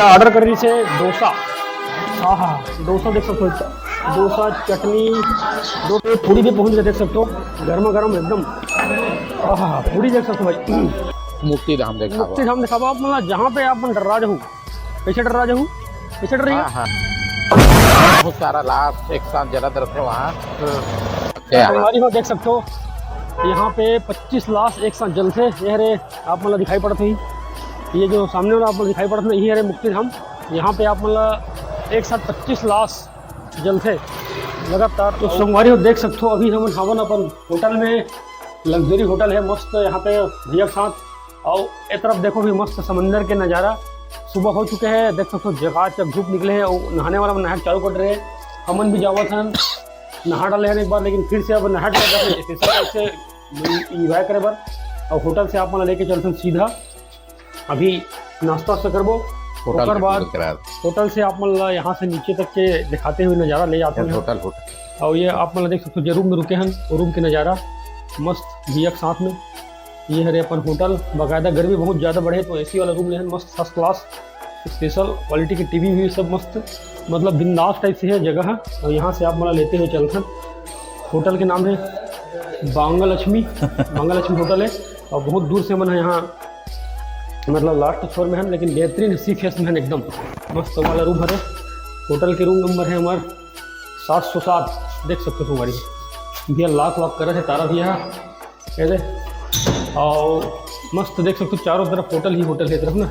Order कर रही से डोसा। हाँ, डोसा देख सकते हो, डोसा चटनी दो पूरी भी पहुंच गए, देख सकते हो गर्मा गर्म एकदम। हाँ, पूरी देख सकते हो भाई। मुक्तिधाम देखा, मुक्तिधाम देखा आप, मतलब जहाँ पे आप डर रहा हूँ, कैसे डर रहा हूँ, कैसे डर रही है। बहुत सारा लाश एक साथ जला थे वहाँ। हमारी हो देख सकते हो यहाँ पे 25 लाश एक साथ जल थे। ये रे आप मतलब दिखाई पड़ते ही, ये जो सामने वाला आप दिखाई पड़ता है, यही है मुक्तिधाम। यहाँ पे आप मतलब एक साथ 25 लाश जल थे लगातार। तो संगवारी हो देख सकते हो अभी हम हावन अपन होटल में, लग्जरी होटल है मस्त यहाँ पे भैया के साथ। और एक तरफ देखो भी मस्त समंदर के नज़ारा। सुबह हो चुके हैं, देख सकते हो जगह जब धूप निकले हैं और नहाने वाला नहा चालू कर रहे हैं। हमन भी जावा था नहा डाले हैं एक बार, लेकिन फिर से अब नहा स्पेशल से इंजॉय करे बार। और होटल से आप मतलब लेके चलते सीधा अभी नाश्ता से करबो, उसके बाद होटल से आप मतलब यहाँ से नीचे तक के दिखाते हुए नज़ारा ले जाते हैं होटल। और ये आप मतलब देख सकते हो जो रूम में रुके हैं वो रूम के नज़ारा मस्त भैया के साथ में। ये है अपन होटल, बाकायदा गर्मी बहुत ज़्यादा बढ़े तो एसी वाला रूम ले मस्त फर्स्ट क्लास स्पेशल क्वालिटी की टीवी भी सब मस्त, मतलब बिंदास टाइप से है जगह है। और यहाँ से आप मतलब लेते हुए चलते हैं। होटल के नाम है बांगलक्ष्मी, बांगलक्ष्मी होटल है। और बहुत दूर से मन है यहाँ, मतलब लास्ट फ्लोर में है, लेकिन बेहतरीन सी फेस में है एकदम मस्त वाला रूम है। होटल के रूम नंबर है हमारा 707, देख सकते हो तुम्हारी भैया लाख कर रहे थे तारा भैया कहते। और मस्त देख सकते हो चारों तरफ होटल ही होटल है तरफ ना।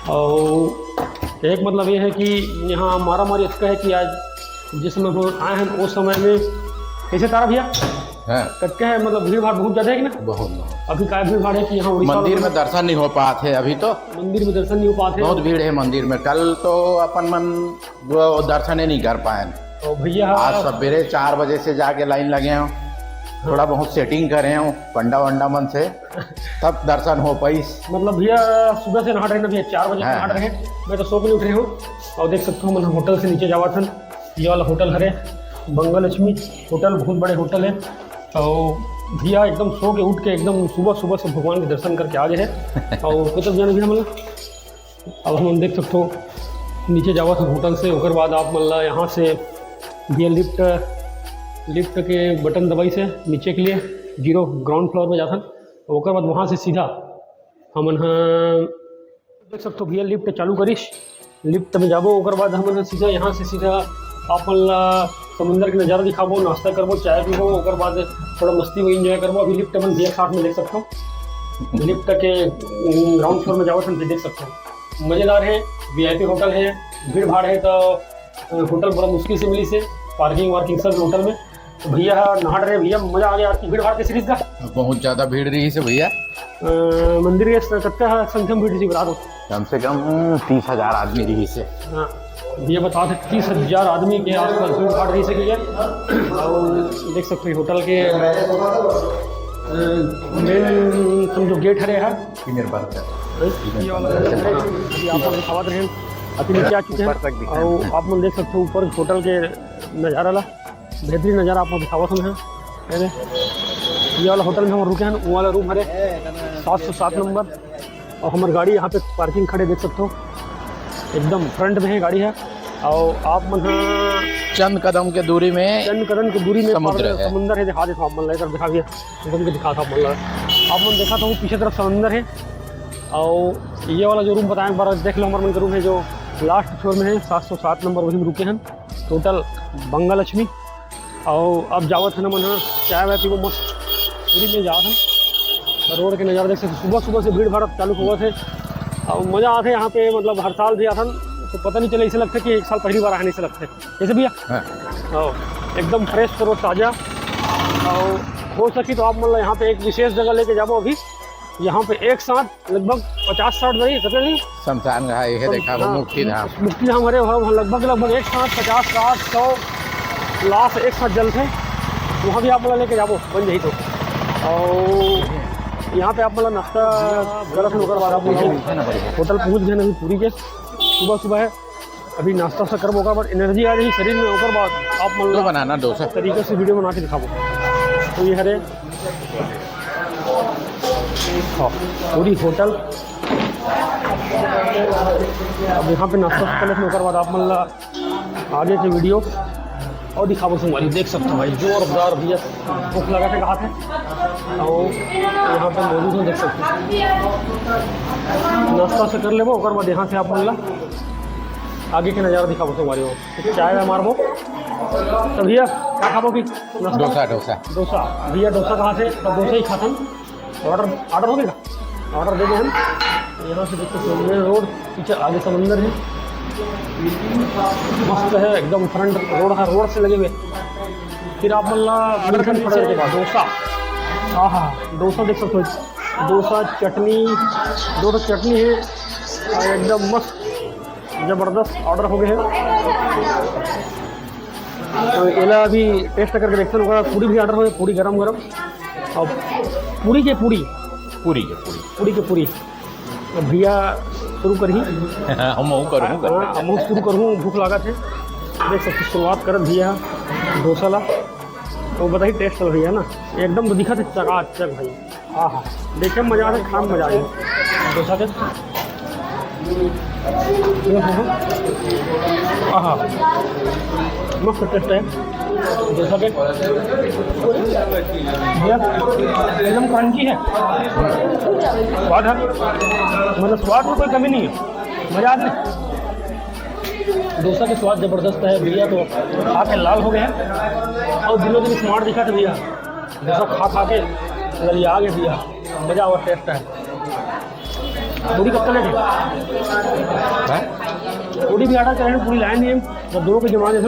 और एक मतलब ये है कि यहाँ मारा मारी इसका है कि आज जिस समय हम आए हैं उस समय में कैसे तारा भैया कटके है, मतलब भीड़ भाड़ बहुत ज़्यादा है कि ना। बहुत अभी क्या भीड़ भाड़ है कि यहाँ मंदिर में दर्शन नहीं हो पाते, अभी तो मंदिर में दर्शन नहीं हो पाते, बहुत भीड़ है मंदिर में। कल तो अपन मन वो दर्शन ही नहीं कर पाए। तो भैया आज सवेरे 4 बजे से जाके लाइन लगे हो, थोड़ा बहुत सेटिंग करे हो पंडा वंडा मन से, तब दर्शन हो पाई। मतलब भैया सुबह से नहा रहे ना भैया, 4 बजे नहा रहे हैं, मैं तो सो के नहीं उठ रही हूँ। और देख सकते हो मतलब होटल से नीचे जावा था, ये वाला होटल है बांगलक्ष्मी होटल, बहुत बड़े होटल है। और भैया एकदम सो के उठ के एकदम सुबह सुबह से भगवान के दर्शन करके आ गए हैं। और कुछ जाने भैया मतलब अब हम देख सकते हो नीचे जावा था होटल से। उसके बाद आप मतलब यहाँ से भैया लिफ्ट के बटन दबाई से नीचे के लिए 0 ग्राउंड फ्लोर में जाता। उसके बाद वहाँ से सीधा हम देख सकते हो भैया लिफ्ट चालू करीश, लिफ्ट में जाबो। उसके बाद हम सीधा यहाँ से सीधा आप समुंदर के नज़ारा दिखाबो, नाश्ता करबो, चाय पीबो, उसके बाद थोड़ा मस्ती में इंजॉय करबो। अभी लिफ्ट अपन भैया साथ में देख सकते हो, लिफ्ट के ग्राउंड फ्लोर में जाओ तो देख सकते हो। मज़ेदार है, VIP होटल है, भीड़ भाड़ है तो होटल बड़ा मुश्किल से मिली से, पार्किंग वार्किंग सब होटल में। तो भैया नहा रहे भैया, मज़ा आ गया आपकी भीड़ भाड़ के सीरीज का। बहुत ज़्यादा भीड़ रही से भैया, मंदिर के कितना संख्या में भीड़ थी बता दो। कम से कम 30,000 आदमी रही से। हाँ भैया बता थे 30,000 आदमी के आसपास भीड़ भाड़ रही सके। और देख सकते हो होटल के मेन समझो गेट हरे है खावत रहे अभी नीचे आ चुके हैं। और आप लोग देख सकते हो ऊपर होटल के नज़ारा ला बेहतरीन नज़ारा आप दिखावत हम है। ये वाला होटल में हम रुके हैं, वो वाला रूम हरे 707 नंबर। और हमारी गाड़ी यहाँ पे पार्किंग खड़े देख सकते हो, एकदम फ्रंट में है गाड़ी है। और आप मन चंद कदम के दूरी में समुंदर है। दिखा देखो आप मन लेकर दिखा घूम के दिखा था आप मन देखा था पीछे तरफ समुंदर है। और ये वाला जो रूम बताएं एक बार देख लो, हमारे मन का रूम है जो लास्ट फ्लोर में है 707 नंबर, वही में रुके हैं टोटल बांगलक्ष्मी। और अब जावत है ना मन चाय वाय पीबो मस्त पूरी में जावत है। रोड के नज़ारा देख सकते, सुबह सुबह से भीड़ भाड़ चालू हुआ थे और मज़ा आते यहाँ पे। मतलब हर साल भी आता तो पता नहीं चला, इसे लगता कि एक साल पहली बार आने से लगते जैसे भैया। और एकदम फ्रेश करो ताज़ा। और हो सकी तो आप मतलब यहाँ पे एक विशेष जगह लेके जाओ। अभी यहाँ पे एक साथ लगभग 50-60 बड़ी कतरे नहीं शमशान घाट है देखा, मुक्तिधाम हरे लगभग एक साथ 50-60-100 लाश एक साथ जल थे। वहाँ भी आप मतलब लेके जाओ बन जाही तो। और यहाँ पे आप मतलब नाश्ता गलत होकर बाद आप होटल पहुँच गए अभी पूरी के सुबह सुबह है। अभी नाश्ता सा करबो, ओकर बाद एनर्जी आ रही शरीर में। ओकर बाद आप मतलब बनाना डोसा तरीके से वीडियो बना के दिखाबो। तो ये हरे पूरी होटल अब यहाँ पे नाश्ता कर लेते हैं, बाद आप मतलब आगे के वीडियो और दिखाओ संगवारी। देख सकते हो भाई जोरदार भैया भूख लगा के कहा थे और यहाँ पे मौजूद है, देख सकते हो। नाश्ता से कर ले वो, बाद यहाँ से आप मतलब आगे के नज़ारा दिखाओ संगवारी हो। चाय में मारबो तो भैया क्या खाबो कि डोसा डोसा डोसा भैया डोसा कहाँ से, तो डोसा ही खाते हैं। ऑर्डर हो गया, ऑर्डर दे दें हम। यहाँ से देखते हैं मेन रोड, पीछे आगे समंदर है, मस्त है एकदम, फ्रंट रोड है, रोड से लगे हुए। फिर आप मतलब डोसा, हाँ डोसा देख सकते हो, डोसा चटनी, दो चटनी है एकदम मस्त ज़बरदस्त ऑर्डर हो गए हैं। तो एला अभी टेस्ट करके देखते हैं। पूरी भी ऑर्डर हो, पूरी गरम गरम, और पूरी के पूरी तो भैया शुरू कर ही हम शुरू करूँ, भूख लगा थे। देख सकते शुरुआत कर भैया डोसा ला, तो बताइए टेस्ट हो भैया ना एकदम, तो दिखा थे चकाचक भाई। हाँ हाँ देखे मज़ा आ रहा है, खाने मज़ा आ रहा डोसा के। हाँ मस्त टेस्ट है डोसा के भैया, एकदम क्रंची है, स्वाद है, मतलब स्वाद में कोई कमी नहीं है, मज़ा आता है। डोसा के स्वाद ज़बरदस्त है भैया, तो खा के लाल हो गए हैं और दिनों दिन स्मार्ट दिखा था भैया। डोसा खा के ललिया गए भैया, मज़ा और टेस्ट है। पूरी कब तक है, पूरी भी ऑर्डर करें, पूरी लाइन नहीं है, जब दोनों के जमाने से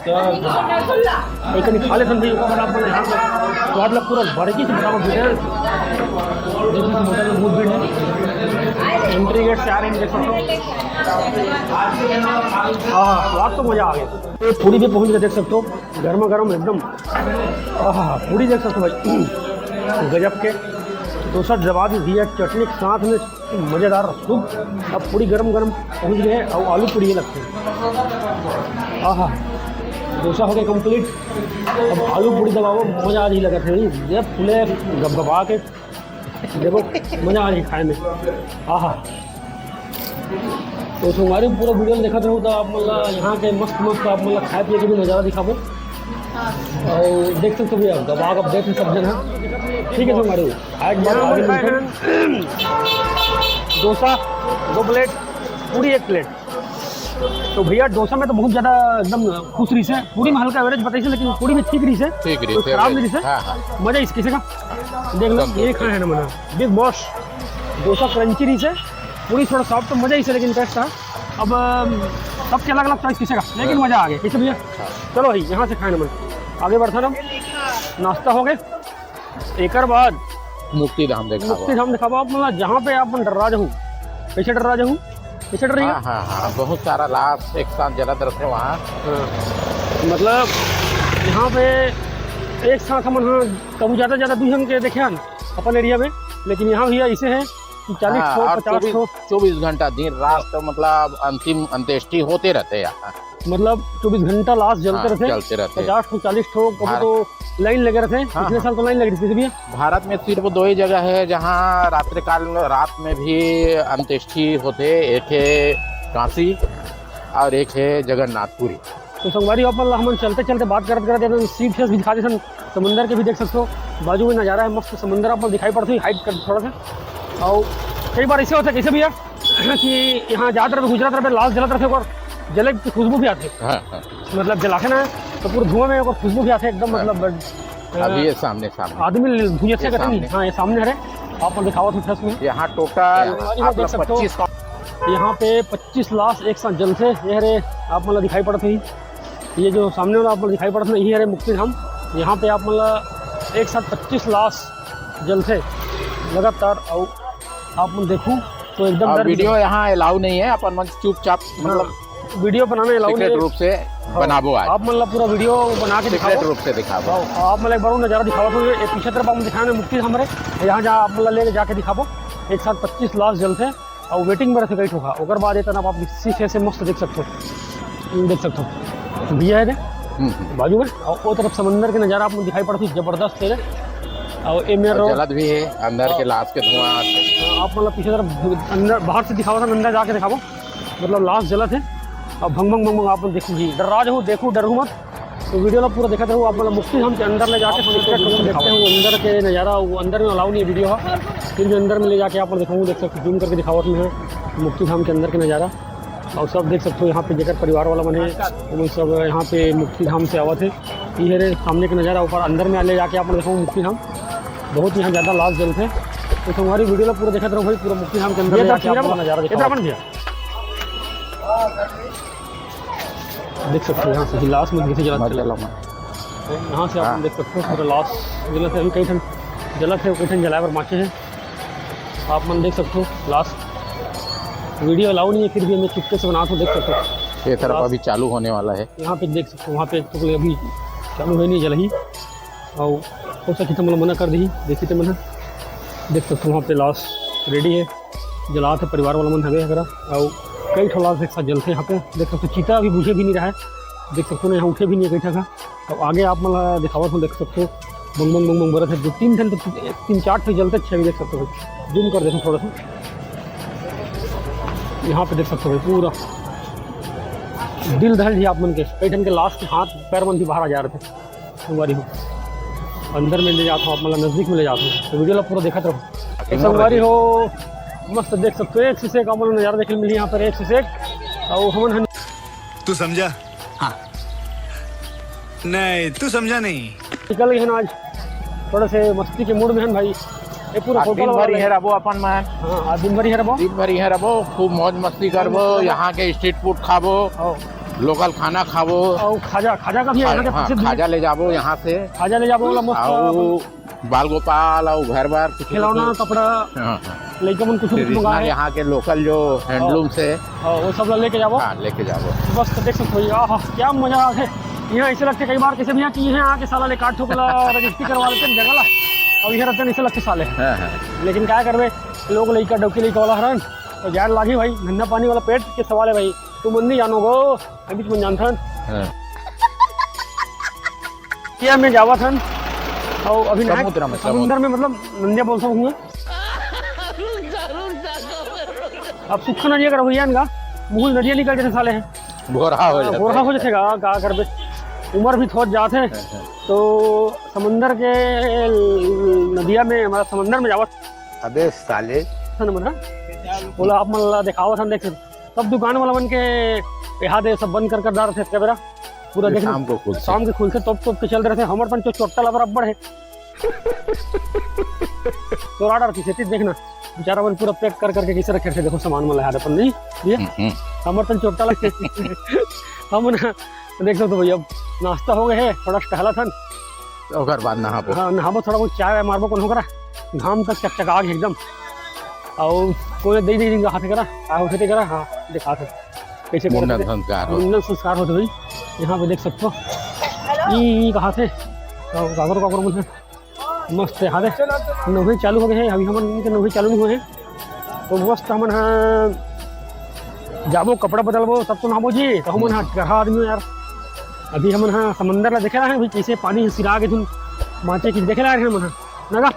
एक कहीं खा लेते हैं। आप यहाँ पर स्वाद लग पूरा बारीकी से बराबर भीड़ है, होटल में बहुत भीड़ है। एंट्री गेट से आ रहे हैं, देख सकते हो। हाँ स्वाद तो मज़ा आ गया। पूरी भी पहुँच गए, देख सकते हो गर्मा गर्म एकदम। हाँ पूरी देख सकते हो भाई गजब के, डोसा जवाब दिया, चटनी के साथ में मज़ेदार सूप। अब पूरी गरम गरम पहुँच गए और आलू पूड़ी लगते हैं। हाँ डोसा हो गया कंप्लीट, अब आलू पूड़ी दबाओ, मज़ा आ रही लगा था जब फूले गबगबा के, देखो मज़ा आ रही खाए में। हाँ तो तुम्हारी पूरा वीडियो देखा था, तो आप मतलब यहाँ के मस्त आप मतलब खाए पिए के भी नज़ारा दिखाबो और देख सकते भैया दबा अब देख सब जगह। ठीक है तुम्हारे एक बार आगे डोसा 2 प्लेट, पूरी 1 प्लेट। तो भैया डोसा में तो बहुत ज़्यादा एकदम खुश रही है, पूरी में हल्का एवरेज बताइए, लेकिन पूरी में ठीक रही है, तो खराब नहीं रही है। मज़ा इस किसी का देख लो, ये खाए है ना मना बिग बॉस डोसा क्रंची रही है, पूरी थोड़ा सॉफ्ट, तो मज़ा इसे लेकिन टेस्ट था। अब सबके अलग अलग चॉइस किसी का, लेकिन मज़ा आ गया किसे भैया। चलो भाई यहाँ से खाए ना मन आगे बढ़ता ना, नाश्ता हो गए, एक बाद मुक्ति धाम दिखाओ आप मतलब जहाँ पे आप डरा जाऊँ, कैसे डरा जाऊँ, कैसे डर हाँ बहुत सारा लाश एक साथ जला तरफ है वहाँ। मतलब यहाँ पे एक साथ हम कभी ज़्यादा दुल्हन के देखे हैं अपन एरिया में, लेकिन यहाँ भैया ऐसे है कि 24 घंटा दिन रात तो मतलब अंतिम अंत्येष्टि होते रहते हैं यहाँ, मतलब 24 घंटा लाश जलते रहते 50 to 40 कभी तो लाइन लगे रहते हैं। पिछले साल तो लाइन लग रही थी भैया। भारत में सिर्फ 2 ही जगह है जहाँ रात्रिकाल रात में भी अंत्येष्टि होते, एक है काशी और एक है जगन्नाथपुरी। तो संगवारी हम चलते चलते बात करते सी फेस भी दिखाते सन, समंदर के भी देख सकते हो, बाजू में नज़ारा है मस्त, समंदर आप दिखाई पड़ती है हाइट कर थोड़ा सा। और कई बार ऐसे होता है कैसे भैया कि यहाँ ज़्यादातर गुजरात तरफ लाश जलाते रहते और जले की खुशबू भी आती है। मतलब जलाते ना तो पूरे धुआं में और खुशबू भी आती है एकदम, मतलब अभी ये सामने आदमी धुएं से करते नहीं। हाँ ये सामने है, आपको दिखावा था फेस में। यहाँ टोटल 25, यहाँ पे 25 लाश एक साथ जलते, ये हरे आप मतलब दिखाई पड़ते ही, ये जो सामने वाला आप दिखाई पड़ते यही हरे मुक्ति धाम। यहाँ पे आप मतलब एक साथ 25 लाश जलते लगातार, और आप देखूँ तो एकदम वीडियो यहाँ अलाउ नहीं है, अपन चुपचाप मतलब वीडियो बनाने अलाउ नहीं रूप से बनाबो। आप मतलब पूरा वीडियो बना के दिखाओ, रूप से दिखाओ आप मतलब एक बार नज़ारा दिखाओ, तो ये पीछे तरफ आप दिखाने मुक्ति हमारे यहाँ जहाँ आप मतलब लेके जाके दिखाओ। एक साथ 25 लाश जलते और वेटिंग में रहते कई ठोका, और बाद आप शीशे से मस्त देख सकते हो भैया है बाजू में, और वो तरफ समंदर के नज़ारा आपको दिखाई पड़ती जबरदस्त है। और ये मेरा जलद भी है अंदर के लाश के धुआं आप मतलब पीछे तरफ अंदर बाहर से दिखावा था, अंदर जाके दिखावो, मतलब लास्ट जला थे। अब भंग भंग भंग भंग आप देखो जी, डर राज हो, देखो डर मत। तो वीडियो ला पूरा देखते रहो आप, मतलब मुक्ति धाम के अंदर ले जाके देखते हैं वो अंदर के नज़ारा। वो अंदर में अलाउ नहीं है वीडियो का, फिर भी अंदर में ले जाके आप दिखाऊँ, देख सकते जूम करके दिखावट में है मुक्ति धाम के अंदर के नज़ारा। और सब देख सकते हो यहाँ पे जेकर परिवार वाला बने वो सब यहाँ पे मुक्ति धाम से आवत है। ये रे सामने का नज़ारा, ऊपर अंदर में ले जाके आप देखो मुक्ति धाम, बहुत यहाँ ज़्यादा लास्ट जल थे। तो तुम्हारी वीडियो पूरा देखते रहो भाई, पूरा मुक्ति धाम के अंदर नज़ारा दिया देख सकते हो। यहाँ से लास्ट में जला यहाँ से आप देख सकते हो पूरा लास्ट जला थे। अभी कई ठन जला थे, कई ठन जलाए पर माचे हैं, आप मन देख सकते हो। लास्ट वीडियो अलाउ नहीं है, फिर भी हमें चुपके से बनाते हो, देख सकते हो। ये तरफ अभी चालू होने वाला है, यहाँ पे देख सकते हो। वहाँ पे तो अभी चालू है नहीं, जल ही और हो सके तो मतलब मना कर दी, देखी तो मना देख सकते हो। वहाँ पे लास्ट रेडी है, जला थे परिवार वाला मन हवे अगर। और कई ठो लास्ट एक साथ जलते यहाँ पे देख सकते हो। चीता अभी बुझे भी नहीं रहा है, देख सकते हो ना, यहाँ उठे भी नहीं है कई ठा। तो आगे आप मतलब दिखावत हो, देख सकते हो बंग बंग बंग बंग बरत है। 2-3 घंटे 3-4 ठे जलते अच्छे, देख सकते हो। जूम कर देखो थोड़ा सा, यहाँ पे देख सकते हो पूरा दिल दहल जी आप मन के। कई ठन के लास्ट के हाथ पैर मन भी बाहर आ जा रहे थे। संगवारी हो अंदर में ले जाता हूँ, आप मतलब नज़दीक में ले जाता हूँ, तो वीडियो पूरा देखा रहो। संगवारी हो मस्त देख सकते हो, एक से एक मतलब नज़ारा देखने मिली यहाँ पर, एक से एक। और हमन तू समझा? हाँ नहीं तू समझा नहीं। निकल गए हैं आज थोड़े से मस्ती के मूड में हैं भाई। ये पूरा दिन भर है रबो अपन में। हाँ आज दिन भर है रबो, दिन भर है रबो, खूब मौज मस्ती करबो, यहाँ के स्ट्रीट फूड खाबो, लोकल खाना खाबो, और खाजा का भी यहाँ के प्रसिद्ध खाजा ले जाबो, यहाँ से खाजा ले जाबो, बाल गोपाल और घर बार खिलौना कपड़ा लेके मन कुछ मंगाए, यहाँ के लोकल जो हैंडलूम से वो सब लेके जाबो। लेके जाबो बस। तो देख सकते हो क्या मजा आ है यहाँ। ऐसे लगते कई बार कैसे भी यहाँ कि यहाँ आके साला ले काट ठोकला रजिस्ट्री करवा लेते हैं जगह, और यहाँ रहते ऐसे लगते साले। लेकिन क्या करवे, लोग लड़का डबकी लड़का वाला हरन तो जान लागी भाई, धंधा पानी वाला पेट के सवाल है भाई। तुम मन नहीं जानो गो, अभी तुम जानता क्या मैं जावा था। और अभी समुद्र में मतलब नंदिया बोल सकूँगा। अब सुख नदिया कर भैया इनका मुँह नदिया निकल जैसे साले हैं, गोरहा हो जाएगा। क्या कर उम्र भी थोड़ा जाते हैं, तो समंदर के नदिया में हमारा समंदर में जावत। अबे साले बोला आप मतलब दिखावत हम देख सब दुकान वाला बन के यहाँ दे सब बंद कर डाल थे कैमरा पूरा देख शाम के खुलते तब के चल रहे थे। हमारे पन चोट्टा बराबर है तो राडर की खेती देखना बेचारा मन पूरा पैक कर करके किसे रखे थे। देखो सामान मतलब यहाँ अपन नहीं ये हमारे पन चोट्टा लगे हम देख सकते भैया। अब नाश्ता हो गया है, थोड़ा टहला था और बाद नहाबो। हाँ नहाबो, थोड़ा बहुत चाय मारबो कौन होगा, घाम तक चकचका गया एकदम। और कोई दे दे हाथ करा आ उठे करा। हाँ दिखा थे कैसे मुंडन संस्कार होते भाई। यहाँ पे देख सकते हो ये कहा थे कागर कागर मुझे मस्त है। हाँ नौकरी चालू हो गए हैं, अभी हम नौकरी चालू नहीं हुए हैं, तो मस्त हम जाबो कपड़ा बदलबो तब तो नहाबो जी। तो हम गढ़ा आदमी यार, अभी हम हाँ समंदर ला देखे रहे हैं भाई, कैसे पानी सिरा के धुन माचे की देखे रहे हैं हम नगा।